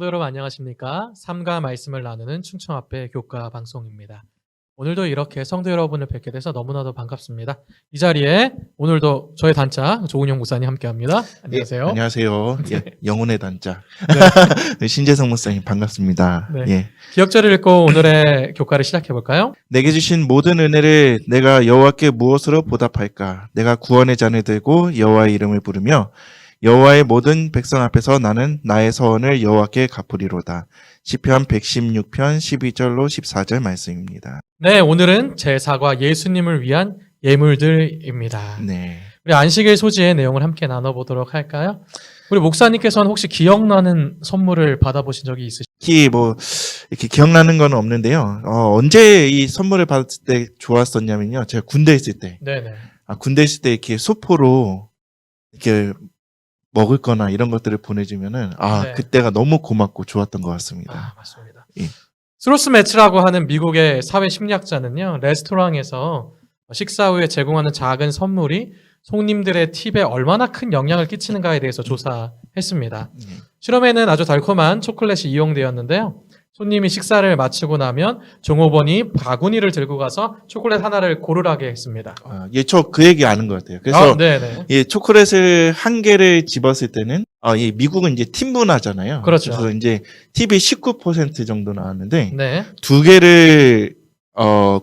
성도 여러분 안녕하십니까? 삶과 말씀을 나누는 충청합회 교과 방송입니다. 오늘도 이렇게 성도 여러분을 뵙게 돼서 너무나도 반갑습니다. 이 자리에 오늘도 저의 단짝 조은영 목사님 함께합니다. 안녕하세요. 예, 안녕하세요. 네. 예, 영혼의 단짝 네. 신재성 목사님 반갑습니다. 네. 예. 기억절을 읽고 오늘의 교과를 시작해 볼까요? 내게 주신 모든 은혜를 내가 여호와께 무엇으로 보답할까? 내가 구원의 잔을 들고 여호와의 이름을 부르며 여호와의 모든 백성 앞에서 나는 나의 서원을 여호와께 갚으리로다. 시편 116편 12절로 14절 말씀입니다. 네, 오늘은 제사과 예수님을 위한 예물들입니다. 네. 우리 안식일 소지의 내용을 함께 나눠보도록 할까요? 우리 목사님께서는 혹시 기억나는 선물을 받아보신 적이 있으신가요? 특히 뭐 이렇게 기억나는 건 없는데요. 언제 이 선물을 받았을 때 좋았었냐면요. 제가 군대에 있을 때. 네네. 군대에 있을 때 이렇게 소포로 이렇게 먹을 거나 이런 것들을 보내주면은 네. 그때가 너무 고맙고 좋았던 것 같습니다. 맞습니다. 예. 스로스 매츠라고 하는 미국의 사회 심리학자는요, 레스토랑에서 식사 후에 제공하는 작은 선물이 손님들의 팁에 얼마나 큰 영향을 끼치는가에 대해서 조사했습니다. 실험에는 아주 달콤한 초콜릿이 이용되었는데요. 손님이 식사를 마치고 나면 종업원이 바구니를 들고 가서 초콜릿 하나를 고르라게 했습니다. 예, 저 그 얘기 아는 것 같아요. 그래서 네네. 예, 초콜릿을 한 개를 집었을 때는 예, 미국은 이제 팁 문화잖아요. 그렇죠. 그래서 이제 팁이 19% 정도 나왔는데 네. 두 개를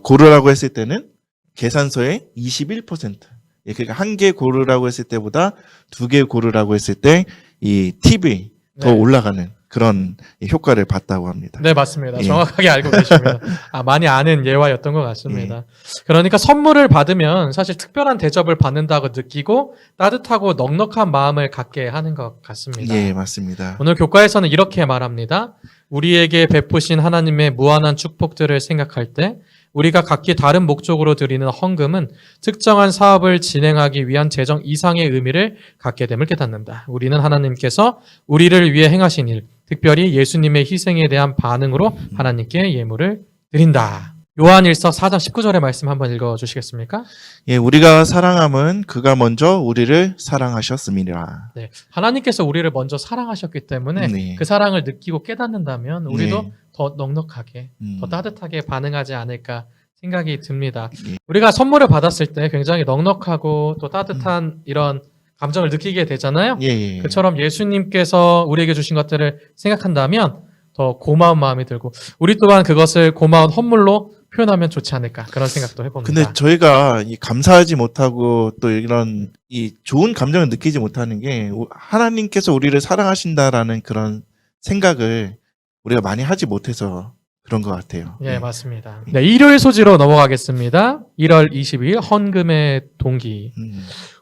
고르라고 했을 때는 계산서에 21%. 예, 그러니까 한 개 고르라고 했을 때보다 두 개 고르라고 했을 때 이 팁이 더 네. 올라가는 그런 효과를 봤다고 합니다. 네, 맞습니다. 예. 정확하게 알고 계십니다. 많이 아는 예화였던 것 같습니다. 그러니까 선물을 받으면 사실 특별한 대접을 받는다고 느끼고 따뜻하고 넉넉한 마음을 갖게 하는 것 같습니다. 예, 맞습니다. 오늘 교과에서는 이렇게 말합니다. 우리에게 베푸신 하나님의 무한한 축복들을 생각할 때 우리가 각기 다른 목적으로 드리는 헌금은 특정한 사업을 진행하기 위한 재정 이상의 의미를 갖게 됨을 깨닫는다. 우리는 하나님께서 우리를 위해 행하신 일, 특별히 예수님의 희생에 대한 반응으로 하나님께 예물을 드린다. 요한일서 4장 19절의 말씀 한번 읽어주시겠습니까? 예, 우리가 사랑함은 그가 먼저 우리를 사랑하셨음이라. 네, 하나님께서 우리를 먼저 사랑하셨기 때문에 네. 그 사랑을 느끼고 깨닫는다면 우리도 네. 더 넉넉하게, 더 따뜻하게 반응하지 않을까 생각이 듭니다. 예. 우리가 선물을 받았을 때 굉장히 넉넉하고 또 따뜻한 이런 감정을 느끼게 되잖아요. 예. 그처럼 예수님께서 우리에게 주신 것들을 생각한다면 더 고마운 마음이 들고 우리 또한 그것을 고마운 헌물로 표현하면 좋지 않을까 그런 생각도 해봅니다. 근데 저희가 이 감사하지 못하고 또 이런 이 좋은 감정을 느끼지 못하는 게 하나님께서 우리를 사랑하신다라는 그런 생각을 우리가 많이 하지 못해서 그런 것 같아요. 예, 맞습니다. 네, 일요일 소지로 넘어가겠습니다. 1월 22일 헌금의 동기.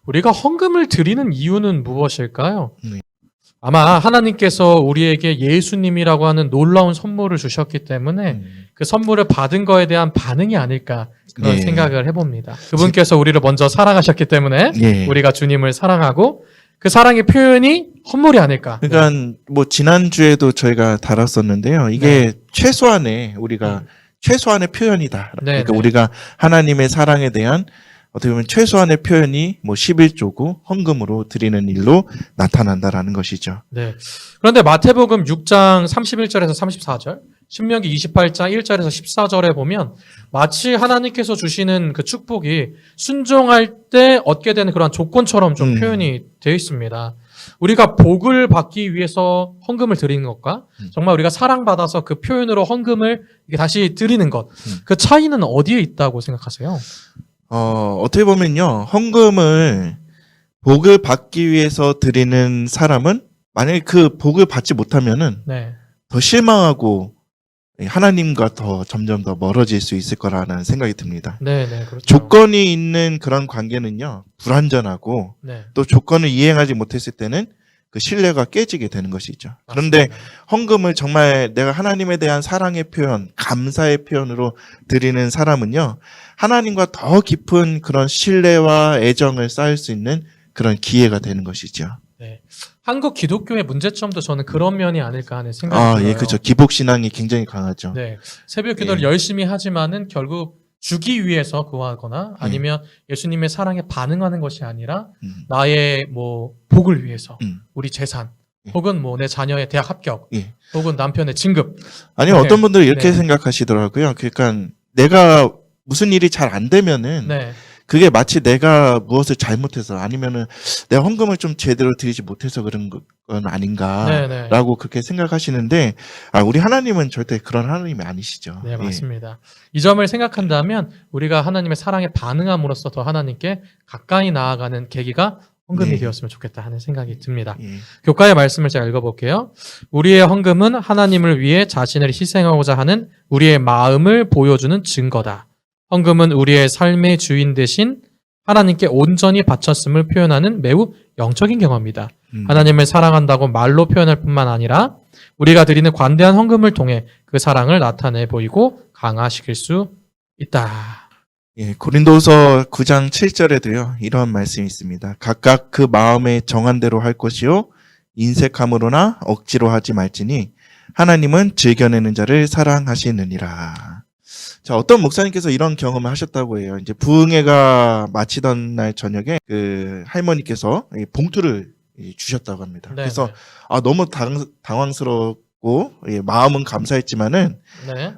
우리가 헌금을 드리는 이유는 무엇일까요? 네. 아마 하나님께서 우리에게 예수님이라고 하는 놀라운 선물을 주셨기 때문에 그 선물을 받은 거에 대한 반응이 아닐까 그런 예. 생각을 해봅니다. 그분께서 우리를 먼저 사랑하셨기 때문에 예. 우리가 주님을 사랑하고 그 사랑의 표현이 헌물이 아닐까. 그러니까 뭐 지난주에도 저희가 다뤘었는데요. 이게 최소한의 우리가 최소한의 표현이다. 네, 그러니까 네. 우리가 하나님의 사랑에 대한 어떻게 보면 최소한의 표현이 뭐 11조고 헌금으로 드리는 일로 나타난다라는 것이죠. 네. 그런데 마태복음 6장 31절에서 34절, 신명기 28장 1절에서 14절에 보면 마치 하나님께서 주시는 그 축복이 순종할 때 얻게 되는 그런 조건처럼 좀 표현이 되어 있습니다. 우리가 복을 받기 위해서 헌금을 드리는 것과 정말 우리가 사랑받아서 그 표현으로 헌금을 다시 드리는 것, 그 차이는 어디에 있다고 생각하세요? 어떻게 보면요. 헌금을 복을 받기 위해서 드리는 사람은 만약에 그 복을 받지 못하면은 네. 더 실망하고 하나님과 더 점점 더 멀어질 수 있을 거라는 생각이 듭니다. 네, 네, 그렇죠. 조건이 있는 그런 관계는요. 불완전하고 네. 또 조건을 이행하지 못했을 때는 그 신뢰가 깨지게 되는 것이죠. 그런데 맞습니다. 헌금을 정말 내가 하나님에 대한 사랑의 표현, 감사의 표현으로 드리는 사람은요. 하나님과 더 깊은 그런 신뢰와 애정을 쌓을 수 있는 그런 기회가 되는 것이죠. 네. 한국 기독교의 문제점도 저는 그런 면이 아닐까 하는 생각이 들어요. 예, 그렇죠. 기복 신앙이 굉장히 강하죠. 네. 새벽 기도를 예. 열심히 하지만은 결국 주기 위해서 구하거나 아니면 예수님의 사랑에 반응하는 것이 아니라 나의 뭐 복을 위해서 우리 재산 혹은 뭐 내 자녀의 대학 합격, 예. 혹은 남편의 진급. 아니 네. 어떤 분들은 이렇게 네. 생각하시더라고요. 그러니까 내가 무슨 일이 잘 안 되면은 네. 그게 마치 내가 무엇을 잘못해서 아니면은 내가 헌금을 좀 제대로 드리지 못해서 그런 건 네, 네. 아닌가라고 그렇게 생각하시는데 우리 하나님은 절대 그런 하나님이 아니시죠. 네, 예. 맞습니다. 이 점을 생각한다면 우리가 하나님의 사랑에 반응함으로써 더 하나님께 가까이 나아가는 계기가 헌금이 네. 되었으면 좋겠다 하는 생각이 듭니다. 예. 교과의 말씀을 제가 읽어볼게요. 우리의 헌금은 하나님을 위해 자신을 희생하고자 하는 우리의 마음을 보여주는 증거다. 헌금은 우리의 삶의 주인 대신 하나님께 온전히 바쳤음을 표현하는 매우 영적인 경험이다. 하나님을 사랑한다고 말로 표현할 뿐만 아니라 우리가 드리는 관대한 헌금을 통해 그 사랑을 나타내 보이고 강화시킬 수 있다. 예, 고린도서 9장 7절에도요, 이러한 말씀이 있습니다. 각각 그 마음에 정한 대로 할 것이요, 인색함으로나 억지로 하지 말지니, 하나님은 즐겨내는 자를 사랑하시느니라. 자, 어떤 목사님께서 이런 경험을 하셨다고 해요. 이제 부흥회가 마치던 날 저녁에 그 할머니께서 이 봉투를 주셨다고 합니다. 네, 그래서 너무 당황스럽고 마음은 감사했지만은 네,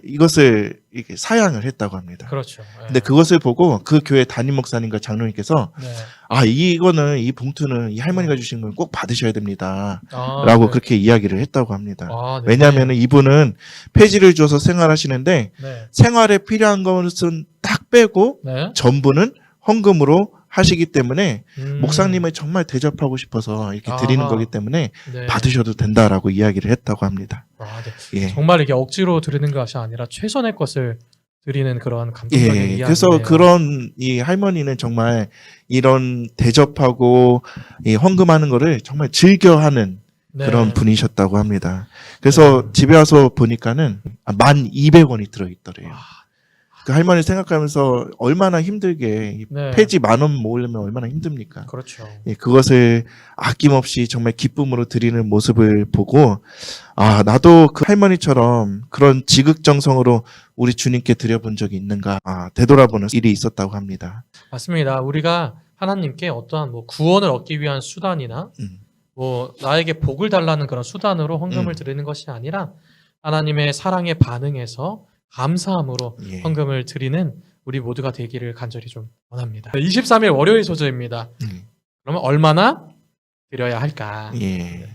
이것을 이렇게 사양을 했다고 합니다. 그렇죠. 네. 근데 그것을 보고 그 교회 담임 목사님과 장로님께서 네. 이 봉투는 이 할머니가 주신 건 꼭 받으셔야 됩니다. 아, 라고 네. 그렇게 이야기를 했다고 합니다. 아, 네. 왜냐하면 이분은 폐지를 줘서 생활하시는데 네. 생활에 필요한 것은 딱 빼고 네. 전부는 헌금으로 하시기 때문에 음. 목사님을 정말 대접하고 싶어서 이렇게 드리는 아하. 거기 때문에 네. 받으셔도 된다라고 이야기를 했다고 합니다. 아, 네. 예. 정말 이게 억지로 드리는 것이 아니라 최선의 것을 드리는 그런 감동적인 예, 이야기네요. 그래서 그런 이 할머니는 정말 이런 대접하고 이 헌금하는 거를 정말 즐겨하는 네. 그런 분이셨다고 합니다. 그래서 집에 와서 보니까는 1,200원이 들어있더래요. 아, 그 할머니 생각하면서 얼마나 힘들게 이 네. 폐지 10,000원 모으려면 얼마나 힘듭니까? 그렇죠. 예, 그것을 아낌없이 정말 기쁨으로 드리는 모습을 보고 나도 그 할머니처럼 그런 지극정성으로 우리 주님께 드려본 적이 있는가 되돌아보는 일이 있었다고 합니다. 맞습니다. 우리가 하나님께 어떠한 뭐 구원을 얻기 위한 수단이나 뭐 나에게 복을 달라는 그런 수단으로 헌금을 드리는 것이 아니라 하나님의 사랑에 반응해서 감사함으로 예. 헌금을 드리는 우리 모두가 되기를 간절히 좀 원합니다. 23일 월요일 소저입니다. 그러면 얼마나 드려야 할까? 예.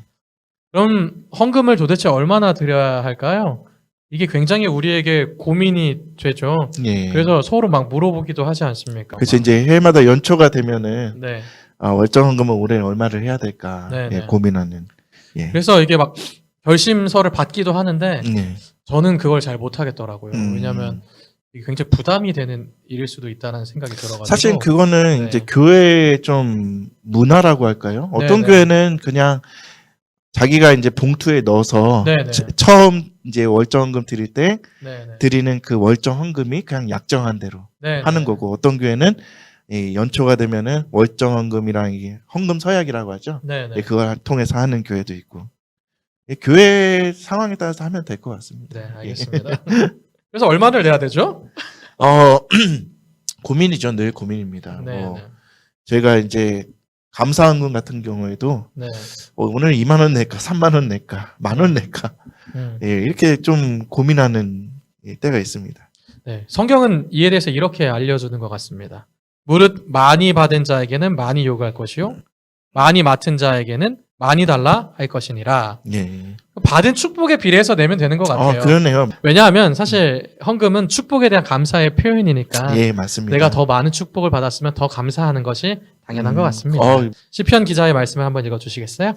그럼 헌금을 도대체 얼마나 드려야 할까요? 이게 굉장히 우리에게 고민이 되죠. 예. 그래서 서로 막 물어보기도 하지 않습니까? 그래서 이제 해마다 연초가 되면은 네. 월정 헌금은 올해 얼마를 해야 될까 네, 네. 고민하는. 예. 그래서 이게 막 결심서를 받기도 하는데 예. 저는 그걸 잘 못하겠더라고요. 음. 왜냐하면 이게 굉장히 부담이 되는 일일 수도 있다는 생각이 들어가지고. 사실 그거는 네. 이제 교회의 좀 문화라고 할까요? 어떤 네, 네. 교회는 그냥 자기가 이제 봉투에 넣어서 네, 네. 처음 이제 월정 헌금 드릴 때 네네. 드리는 그 월정 헌금이 그냥 약정한 대로 네, 하는 네. 거고 어떤 교회는 이 연초가 되면은 월정 헌금이랑 이게 헌금 서약이라고 하죠. 네네. 예, 그걸 통해서 하는 교회도 있고 교회 상황에 따라서 하면 될 것 같습니다. 네, 알겠습니다. 그래서 얼마를 내야 되죠? 고민이죠. 늘 고민입니다. 네, 뭐 네. 제가 이제 감사헌금 같은 경우에도 네. 오늘 2만 원 낼까, 3만 원 낼까, 10,000원 낼까 예, 이렇게 좀 고민하는 때가 있습니다. 네. 성경은 이에 대해서 이렇게 알려주는 것 같습니다. 무릇 많이 받은 자에게는 많이 요구할 것이요 많이 맡은 자에게는 많이 달라 할 것이니라. 예. 받은 축복에 비례해서 내면 되는 것 같아요. 그러네요. 왜냐하면 사실 헌금은 축복에 대한 감사의 표현이니까 예, 맞습니다. 내가 더 많은 축복을 받았으면 더 감사하는 것이 당연한 것 같습니다. 어, 시편 기자의 말씀을 한번 읽어주시겠어요?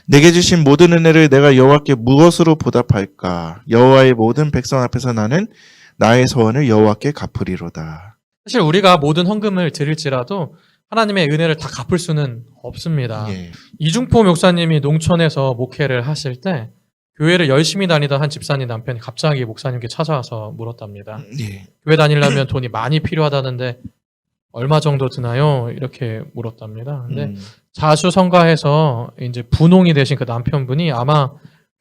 내게 주신 모든 은혜를 내가 여호와께 무엇으로 보답할까? 여호와의 모든 백성 앞에서 나는 나의 소원을 여호와께 갚으리로다. 사실 우리가 모든 헌금을 드릴지라도 하나님의 은혜를 다 갚을 수는 없습니다. 예. 이중포 목사님이 농촌에서 목회를 하실 때 교회를 열심히 다니던 한 집사님 남편이 갑자기 목사님께 찾아와서 물었답니다. 예. 교회 다니려면 돈이 많이 필요하다는데 얼마 정도 드나요? 이렇게 물었답니다. 근데 자수성가해서 이제 분홍이 되신 그 남편분이 아마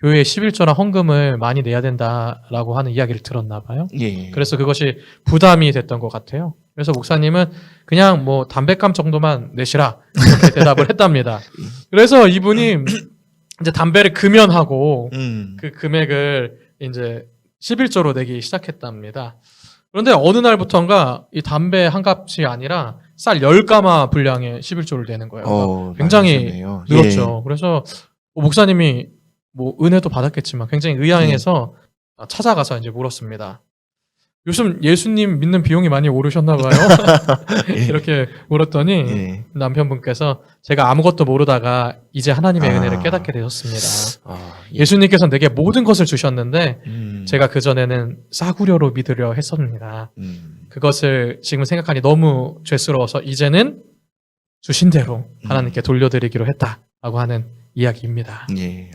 교회에 11조나 헌금을 많이 내야 된다라고 하는 이야기를 들었나 봐요. 예. 그래서 그것이 부담이 됐던 것 같아요. 그래서 목사님은 그냥 뭐 담뱃감 정도만 내시라 이렇게 대답을 했답니다. 그래서 이분이 이제 담배를 금연하고 음. 그 금액을 이제 11조로 내기 시작했답니다. 그런데 어느 날부터인가 이 담배 한 값이 아니라 쌀 10가마 분량의 11조를 내는 거예요. 그러니까 굉장히 많으셨네요. 늘었죠. 그래서 목사님이 뭐 은혜도 받았겠지만 굉장히 의아해서 찾아가서 이제 물었습니다. 요즘 예수님 믿는 비용이 많이 오르셨나 봐요. 예. 이렇게 물었더니 예. 남편분께서 제가 아무것도 모르다가 이제 하나님의 아. 은혜를 깨닫게 되셨습니다. 예. 예수님께서 내게 모든 것을 주셨는데 음. 제가 그전에는 싸구려로 믿으려 했었습니다. 음. 그것을 지금 생각하니 너무 죄스러워서 이제는 주신 대로 하나님께 돌려드리기로 했다라고 하는 이야기입니다. 예.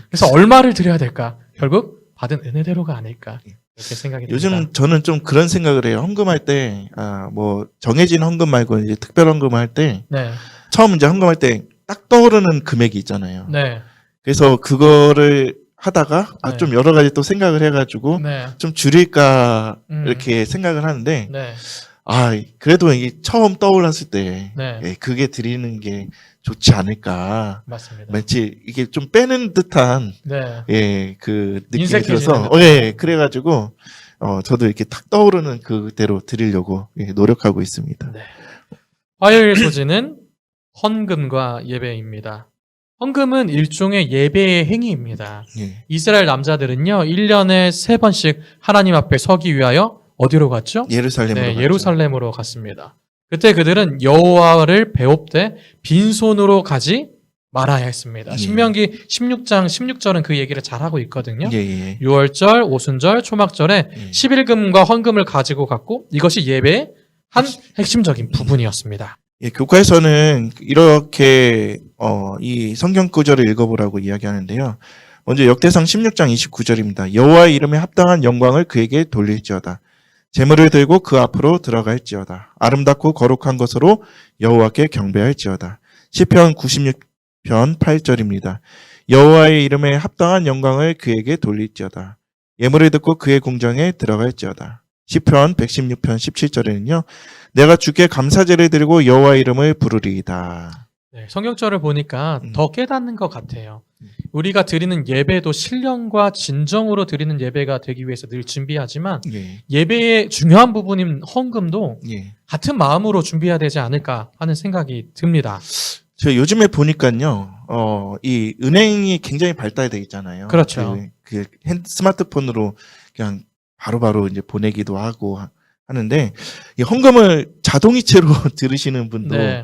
그래서 얼마를 드려야 될까? 결국 받은 은혜대로가 아닐까 이렇게 생각이 듭니다. 요즘 저는 좀 그런 생각을 해요. 헌금할 때, 뭐, 정해진 헌금 말고 이제 특별 헌금을 할 때, 네, 처음 이제 헌금할 때 딱 떠오르는 금액이 있잖아요. 네, 그래서 그거를 하다가, 네. 좀 여러 가지 또 생각을 해가지고, 네, 좀 줄일까, 음. 이렇게 생각을 하는데, 네, 그래도 이게 처음 떠올랐을 때, 네. 예, 그게 드리는 게 좋지 않을까. 맞습니다. 왠지 이게 좀 빼는 듯한, 네, 예, 그 느낌이 인색해지는 들어서, 듯한. 예, 그래가지고, 저도 이렇게 탁 떠오르는 그대로 드리려고 노력하고 있습니다. 네. 화요일 소지는 헌금과 예배입니다. 헌금은 일종의 예배의 행위입니다. 예. 이스라엘 남자들은요, 1년에 3번씩 하나님 앞에 서기 위하여 어디로 갔죠? 예루살렘으로 네, 갔죠. 예루살렘으로 갔습니다. 그때 그들은 여호와를 배웁되 빈손으로 가지 말아야 했습니다. 예. 신명기 16장 16절은 그 얘기를 잘 하고 있거든요. 예, 예. 유월절, 오순절, 초막절에 예. 11금과 헌금을 가지고 갔고 이것이 예배의 한 핵심적인 부분이었습니다. 예, 교과에서는 이렇게 이 성경 구절을 읽어보라고 이야기하는데요. 먼저 역대상 16장 29절입니다. 여호와의 이름에 합당한 영광을 그에게 돌릴지어다. 재물을 들고 그 앞으로 들어갈지어다. 아름답고 거룩한 것으로 여호와께 경배할지어다. 시편 96편 8절입니다. 여호와의 이름에 합당한 영광을 그에게 돌릴지어다. 예물을 듣고 그의 궁정에 들어갈지어다. 시편 116편 17절에는요. 내가 주께 감사제를 드리고 여호와의 이름을 부르리이다. 네, 성경절을 보니까 음. 더 깨닫는 것 같아요. 우리가 드리는 예배도 신령과 진정으로 드리는 예배가 되기 위해서 늘 준비하지만 예. 예배의 중요한 부분인 헌금도 예. 같은 마음으로 준비해야 되지 않을까 하는 생각이 듭니다. 저 요즘에 보니까요, 이 은행이 굉장히 발달돼 있잖아요. 그렇죠. 스마트폰으로 그냥 바로바로 이제 보내기도 하고 하는데, 이 헌금을 자동이체로 들으시는 분도 네,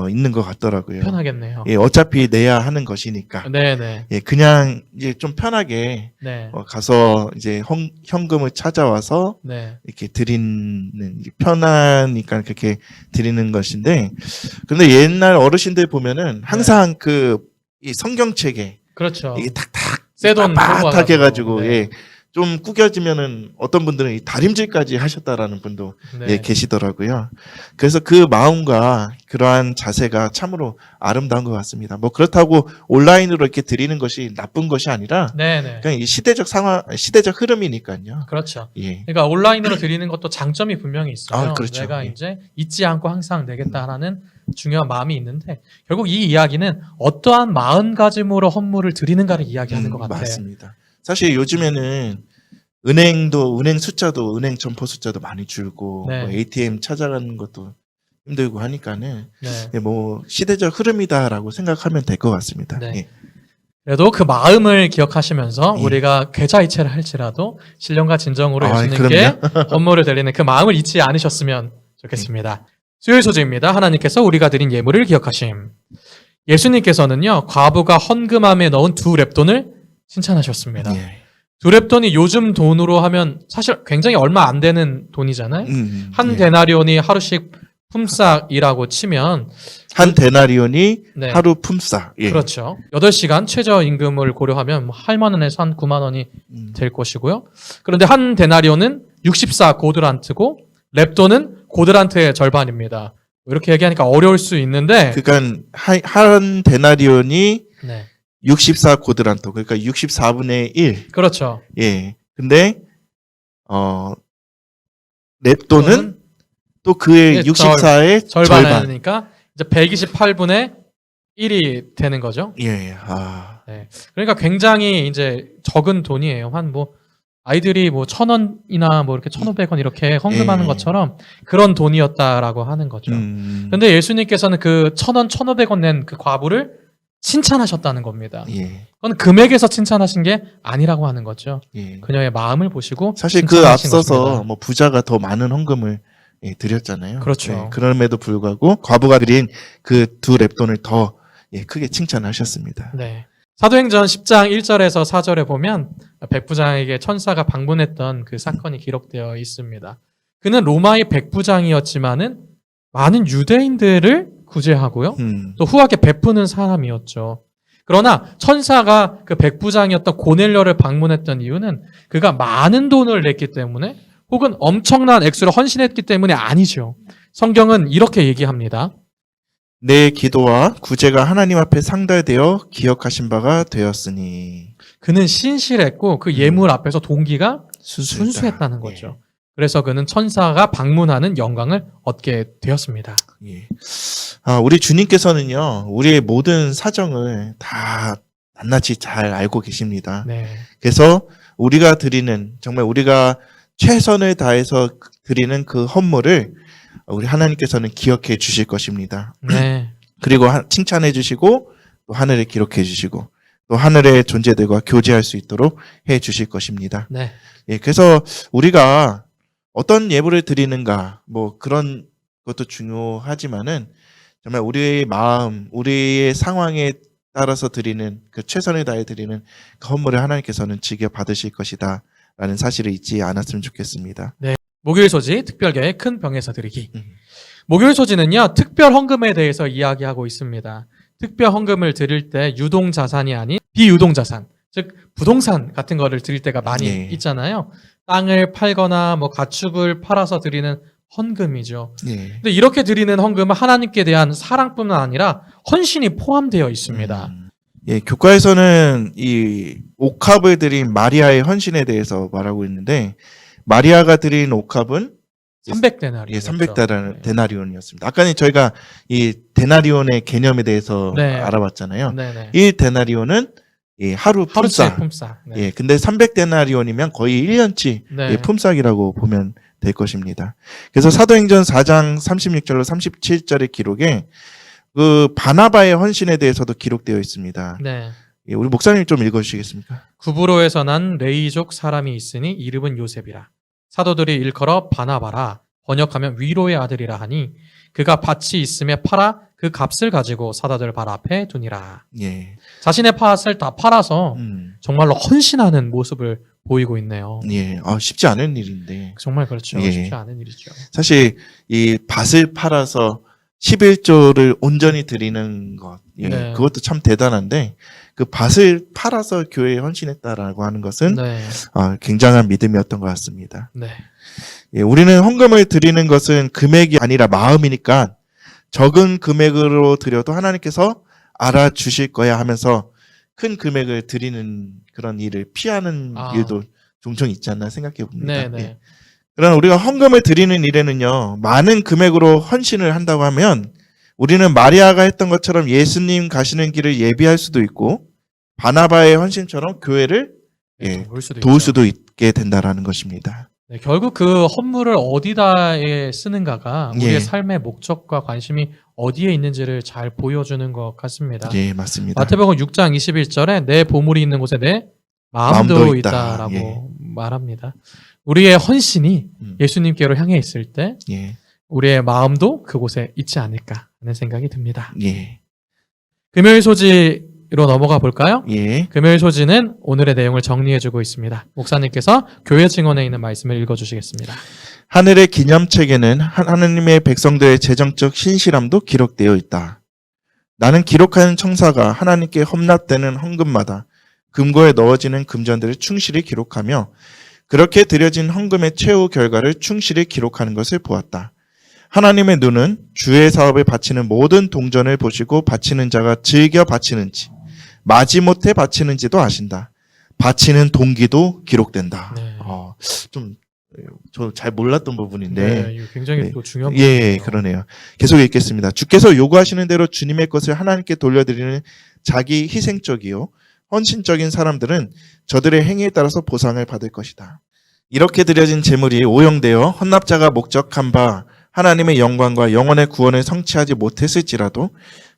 있는 것 같더라고요. 편하겠네요. 예, 어차피 내야 하는 것이니까. 네, 네, 예, 그냥 이제 좀 편하게 네, 가서 이제 현금을 찾아와서 네, 이렇게 드리는 편하니까 그렇게 드리는 것인데, 근데 옛날 어르신들 보면은 항상 이 성경책에 그렇죠. 이게 탁탁 세돈 빳빳하게 해가지고 네. 예, 좀 구겨지면은 어떤 분들은 이 다림질까지 하셨다라는 분도 네. 계시더라고요. 그래서 그 마음과 그러한 자세가 참으로 아름다운 것 같습니다. 뭐 그렇다고 온라인으로 이렇게 드리는 것이 나쁜 것이 아니라 네, 네. 그냥 이 시대적 흐름이니까요. 그렇죠. 예. 그러니까 온라인으로 드리는 것도 장점이 분명히 있어요. 그렇죠. 내가 예. 이제 잊지 않고 항상 내겠다라는 중요한 마음이 있는데 결국 이 이야기는 어떠한 마음가짐으로 헌물을 드리는가를 이야기하는 것 같아요. 맞습니다. 사실 요즘에는 은행 숫자도 은행 점포 숫자도 많이 줄고 네. 뭐 ATM 찾아가는 것도 힘들고 하니까는 네. 뭐 시대적 흐름이다라고 생각하면 될 것 같습니다. 네. 예. 그래도 그 마음을 기억하시면서 예. 우리가 계좌이체를 할지라도 신령과 진정으로 예수님께 그럼요. 헌물을 드리는 그 마음을 잊지 않으셨으면 좋겠습니다. 수요일 소재입니다. 하나님께서 우리가 드린 예물을 기억하심. 예수님께서는요, 과부가 헌금함에 넣은 2렙돈을 칭찬하셨습니다. 예. 2렙돈이 요즘 돈으로 하면 사실 굉장히 얼마 안 되는 돈이잖아요. 한 예. 데나리온이 하루씩 품삯이라고 치면 한 데나리온이 네. 하루 품삯. 예. 그렇죠. 8시간 최저임금을 고려하면 8만 원에서 한 9만 원이 음. 될 것이고요. 그런데 한 데나리온은 64 고드란트고 렙돈은 고드란트의 절반입니다. 이렇게 얘기하니까 어려울 수 있는데 그러니까 한 데나리온이 네. 64 고드란토. 그러니까 64분의 1. 그렇죠. 예. 근데 렙돈은 또는 또 그의 예, 64의 절반. 절반이니까 이제 128분의 1이 되는 거죠. 예. 네. 그러니까 굉장히 이제 적은 돈이에요. 한 뭐 아이들이 뭐 1,000원이나 뭐 이렇게 1,500원 이렇게 헌금하는 예. 것처럼 그런 돈이었다라고 하는 거죠. 근데 예수님께서는 그 1,000원, 1,500원 낸 그 과부를 칭찬하셨다는 겁니다. 예. 그건 금액에서 칭찬하신 게 아니라고 하는 거죠. 예. 그녀의 마음을 보시고 사실 그 칭찬하신 앞서서 것입니다. 뭐 부자가 더 많은 헌금을 예, 드렸잖아요. 그렇죠. 예, 그럼에도 불구하고 과부가 드린 그 두 렙돈을 더 예, 크게 칭찬하셨습니다. 네. 사도행전 10장 1절에서 4절에 보면 백부장에게 천사가 방문했던 그 사건이 기록되어 있습니다. 그는 로마의 백부장이었지만은 많은 유대인들을 구제하고요. 또 후하게 베푸는 사람이었죠. 그러나 천사가 그 백부장이었던 고넬료를 방문했던 이유는 그가 많은 돈을 냈기 때문에 혹은 엄청난 액수를 헌신했기 때문에 아니죠. 성경은 이렇게 얘기합니다. 내 기도와 구제가 하나님 앞에 상달되어 기억하신 바가 되었으니 그는 신실했고 그 예물 앞에서 동기가 순수했다. 순수했다는 거죠. 그래서 그는 천사가 방문하는 영광을 얻게 되었습니다. 예. 우리 주님께서는요, 우리의 모든 사정을 다 낱낱이 잘 알고 계십니다. 네. 그래서 우리가 드리는, 정말 우리가 최선을 다해서 드리는 그 헌물을 우리 하나님께서는 기억해 주실 것입니다. 네. 그리고 칭찬해 주시고, 또 하늘에 기록해 주시고, 또 하늘의 존재들과 교제할 수 있도록 해 주실 것입니다. 네. 예, 그래서 우리가 어떤 예물을 드리는가, 뭐 그런 것도 중요하지만은 정말 우리의 마음, 우리의 상황에 따라서 드리는 그 최선을 다해 드리는 그 헌물을 하나님께서는 즐겨 받으실 것이다 라는 사실을 잊지 않았으면 좋겠습니다. 목요일 소지 특별교회 큰 병에서 드리기. 목요일 소지는요, 특별 헌금에 대해서 이야기하고 있습니다. 특별 헌금을 드릴 때 유동 자산이 아닌 비유동 자산, 즉 부동산 같은 거를 드릴 때가 많이 네. 있잖아요. 땅을 팔거나 뭐 가축을 팔아서 드리는 헌금이죠. 예. 근데 이렇게 드리는 헌금은 하나님께 대한 사랑뿐만 아니라 헌신이 포함되어 있습니다. 예, 교과에서는 이 옥합을 드린 마리아의 헌신에 대해서 말하고 있는데 마리아가 드린 옥합은 300데나리온. 예, 300데나리온이었습니다. 아까는 저희가 이 데나리온의 개념에 대해서 네. 알아봤잖아요. 네네. 1데나리온은 예, 하루 하루치 품삯. 품삯. 네. 예, 근데 300데나리온이면 거의 1년치 네. 예, 품삯이라고 보면 될 것입니다. 그래서 사도행전 4장 36절로 37절의 기록에 그 바나바의 헌신에 대해서도 기록되어 있습니다. 네. 예, 우리 목사님 좀 읽어주시겠습니까? 구브로에서 난 레이족 사람이 있으니 이름은 요셉이라. 사도들이 일컬어 바나바라. 번역하면 위로의 아들이라 하니 그가 밭이 있음에 팔아 그 값을 가지고 사도들 발 앞에 두니라. 예. 자신의 밭을 다 팔아서 음. 정말로 헌신하는 모습을 보이고 있네요. 예. 쉽지 않은 일인데. 정말 그렇죠. 예. 쉽지 않은 일이죠. 사실 이 밭을 팔아서 11조를 온전히 드리는 것. 예. 네. 그것도 참 대단한데 그 밭을 팔아서 교회에 헌신했다라고 하는 것은 네. 굉장한 믿음이었던 것 같습니다. 네. 예, 우리는 헌금을 드리는 것은 금액이 아니라 마음이니까 적은 금액으로 드려도 하나님께서 알아주실 거야 하면서 큰 금액을 드리는 그런 일을 피하는 일도 종종 있지 않나 생각해 봅니다. 네, 네. 예. 그러나 우리가 헌금을 드리는 일에는요, 많은 금액으로 헌신을 한다고 하면 우리는 마리아가 했던 것처럼 예수님 가시는 길을 예비할 수도 있고 바나바의 헌신처럼 교회를 예, 도울 수도 있게 된다라는 것입니다. 네, 결국 그 헌물을 어디다에 쓰는가가 우리의 예. 삶의 목적과 관심이 어디에 있는지를 잘 보여주는 것 같습니다. 예, 맞습니다. 마태복음 6장 21절에 내 보물이 있는 곳에 내 마음도 마음도 있다. 있다라고 예. 말합니다. 우리의 헌신이 예수님께로 향해 있을 때 예, 우리의 마음도 그곳에 있지 않을까 하는 생각이 듭니다. 예, 금요일 소지로 넘어가 볼까요? 예. 금요일 소지는 오늘의 내용을 정리해주고 있습니다. 목사님께서 교회 증언에 있는 말씀을 읽어주시겠습니다. 하늘의 기념책에는 하나님의 백성들의 재정적 신실함도 기록되어 있다. 나는 기록하는 청사가 하나님께 헌납되는 헌금마다 금고에 넣어지는 금전들을 충실히 기록하며 그렇게 드려진 헌금의 최후 결과를 충실히 기록하는 것을 보았다. 하나님의 눈은 주의 사업에 바치는 모든 동전을 보시고 바치는 자가 즐겨 바치는지 마지못해 바치는지도 아신다. 바치는 동기도 기록된다. 네. 좀 저 잘 몰랐던 부분인데 네, 이거 굉장히 네. 또 중요한 예, 부분이에요. 그러네요. 계속 읽겠습니다. 주께서 요구하시는 대로 주님의 것을 하나님께 돌려드리는 자기 희생적이요 헌신적인 사람들은 저들의 행위에 따라서 보상을 받을 것이다. 이렇게 드려진 제물이 오용되어 헌납자가 목적한 바 하나님의 영광과 영혼의 구원을 성취하지 못했을지라도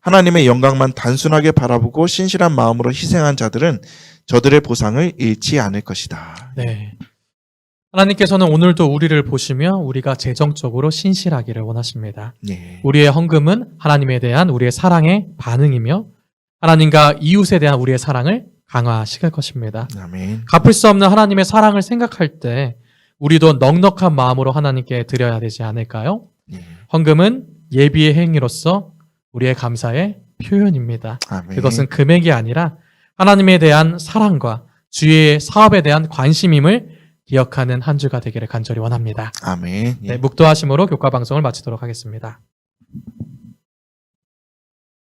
하나님의 영광만 단순하게 바라보고 신실한 마음으로 희생한 자들은 저들의 보상을 잃지 않을 것이다. 네. 하나님께서는 오늘도 우리를 보시며 우리가 재정적으로 신실하기를 원하십니다. 네. 우리의 헌금은 하나님에 대한 우리의 사랑의 반응이며 하나님과 이웃에 대한 우리의 사랑을 강화시킬 것입니다. 아멘. 갚을 수 없는 하나님의 사랑을 생각할 때 우리도 넉넉한 마음으로 하나님께 드려야 되지 않을까요? 네. 헌금은 예비의 행위로서 우리의 감사의 표현입니다. 아멘. 그것은 금액이 아니라 하나님에 대한 사랑과 주의 사업에 대한 관심임을 기억하는 한 주가 되기를 간절히 원합니다. 아멘. 네, 묵도하심으로 교과 방송을 마치도록 하겠습니다.